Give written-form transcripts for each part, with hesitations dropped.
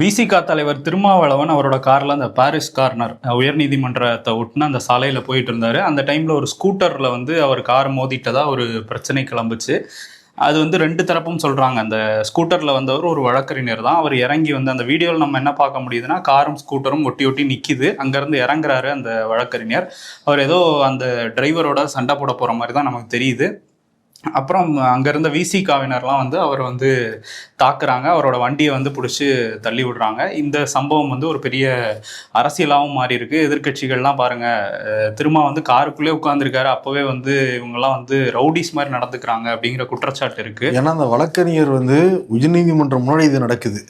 விசிக தலைவர் திருமாவளவன் அவரோட கார்ல அந்த பாரிஸ் கார்னர் உயர்நீதிமன்றத்தை ஒட்டின அந்த சாலையில போயிட்டு இருந்தாரு. அந்த டைம்ல ஒரு ஸ்கூட்டர்ல வந்து அவர் கார் மோதிட்டதா ஒரு பிரச்சனை கிளம்புச்சு. அது வந்து ரெண்டு தரப்பும் சொல்றாங்க. அந்த ஸ்கூட்டர்ல வந்தவர் ஒரு வழக்கறிஞர் தான். அவர் இறங்கி வந்து அந்த வீடியோவில் நம்ம என்ன பார்க்க முடியுதுன்னா, காரும் ஸ்கூட்டரும் ஒட்டி ஒட்டி நிக்குது. அங்கிருந்து இறங்குறாரு அந்த வழக்கறிஞர். அவர் ஏதோ அந்த டிரைவரோட சண்டை போட போற மாதிரி தான் நமக்கு தெரியுது. அப்புறம் அங்க இருந்த விசிகாவினர்லாம் வந்து அவர் வந்து தாக்குறாங்க. அவரோட வண்டியை வந்து பிடிச்சி தள்ளி விடுறாங்க. இந்த சம்பவம் வந்து ஒரு பெரிய அரசியலாகவும் மாறி இருக்கு. எதிர்கட்சிகள்லாம் பாருங்க, திரும்ப வந்து காருக்குள்ளே உட்காந்துருக்காரு, அப்பவே வந்து இவங்கெல்லாம் வந்து ரவுடிஸ் மாதிரி நடந்துக்கிறாங்க அப்படிங்கிற குற்றச்சாட்டு இருக்கு. ஏன்னா அந்த வழக்கறிஞர் வந்து உயர்நீதிமன்றம் முன்னாடி இது நடக்குது,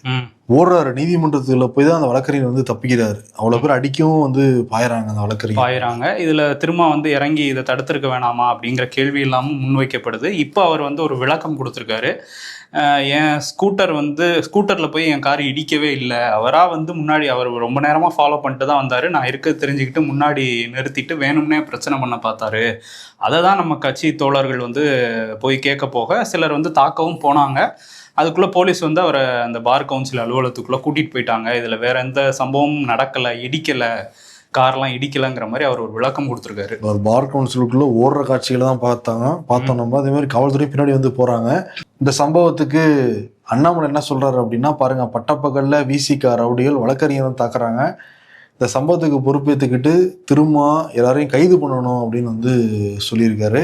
ஓடுறாரு, நீதிமன்றத்துல போய் தான் அந்த வழக்கறிஞர் வந்து தப்பிக்கிறாரு. அவ்வளவு பேர் அடிக்கவும் வந்து பாயிறாங்க, அந்த வழக்கறிஞர் பாயிறாங்க. இதுல திரும்ப வந்து இறங்கி இதை தடுத்திருக்க வேணாமா அப்படிங்கிற கேள்வி இல்லாமல் முன்வைக்கப்படுது. இப்போ அவர் வந்து ஒரு விளக்கம் கொடுத்துருக்காரு. என் ஸ்கூட்டரில் போய் என் கார் இடிக்கவே இல்லை, அவராக வந்து முன்னாடி அவர் ரொம்ப நேரமாக ஃபாலோ பண்ணிட்டு தான் வந்தார், நான் இருக்க தெரிஞ்சுக்கிட்டு முன்னாடி நிறுத்திட்டு வேணும்னே பிரச்சனை பண்ண பார்த்தாரு. அதை தான் நம்ம கட்சி தோழர்கள் வந்து போய் கேட்க போக சிலர் வந்து தாக்கவும் போனாங்க. அதுக்குள்ளே போலீஸ் வந்து அவரை அந்த பார் கவுன்சில் அலுவலகத்துக்குள்ளே கூட்டிகிட்டு போயிட்டாங்க. இதில் வேற எந்த சம்பவமும் நடக்கலை, இடிக்கலை, கார்லாம் இடிக்கலைங்கிற மாதிரி அவர் ஒரு விளக்கம் கொடுத்துருக்காரு. ஒரு பார் கவுன்சிலுக்குள்ள ஓடுற காட்சிகளை தான் பார்த்தோம் நம்ம. அதே மாதிரி காவல்துறை பின்னாடி வந்து போறாங்க. இந்த சம்பவத்துக்கு அண்ணாமலை என்ன சொல்றாரு அப்படின்னா, பாருங்க, பட்டப்பகல்ல விசிக ரவுடிகள் வழக்கறிஞர் தாக்குறாங்க, இந்த சம்பவத்துக்கு பொறுப்பேற்றுக்கிட்டு திரும்ப எல்லாரையும் கைது பண்ணணும் அப்படின்னு வந்து சொல்லியிருக்காரு.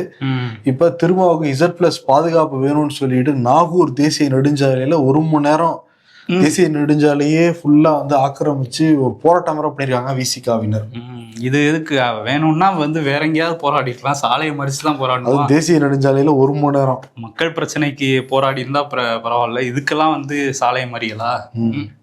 இப்ப திருமாவுக்கு Z+ பாதுகாப்பு வேணும்னு சொல்லிட்டு நாகூர் தேசிய நெடுஞ்சாலையில 1 மணி நேரம் தேசிய நெடுஞ்சாலையே ஃபுல்லா வந்து ஆக்கிரமிச்சு ஒரு போராட்டம் வர பண்ணிருக்காங்க விசிகாவினர். இது எதுக்கு வேணும்னா வந்து வேற எங்கேயாவது போராடிக்கலாம், சாலையை மறிச்சுதான் போராடணும். தேசிய நெடுஞ்சாலையில 1 மணி நேரம் மக்கள் பிரச்சனைக்கு போராடி இருந்தா பரவாயில்ல, இதுக்கெல்லாம் வந்து சாலை மறியலா?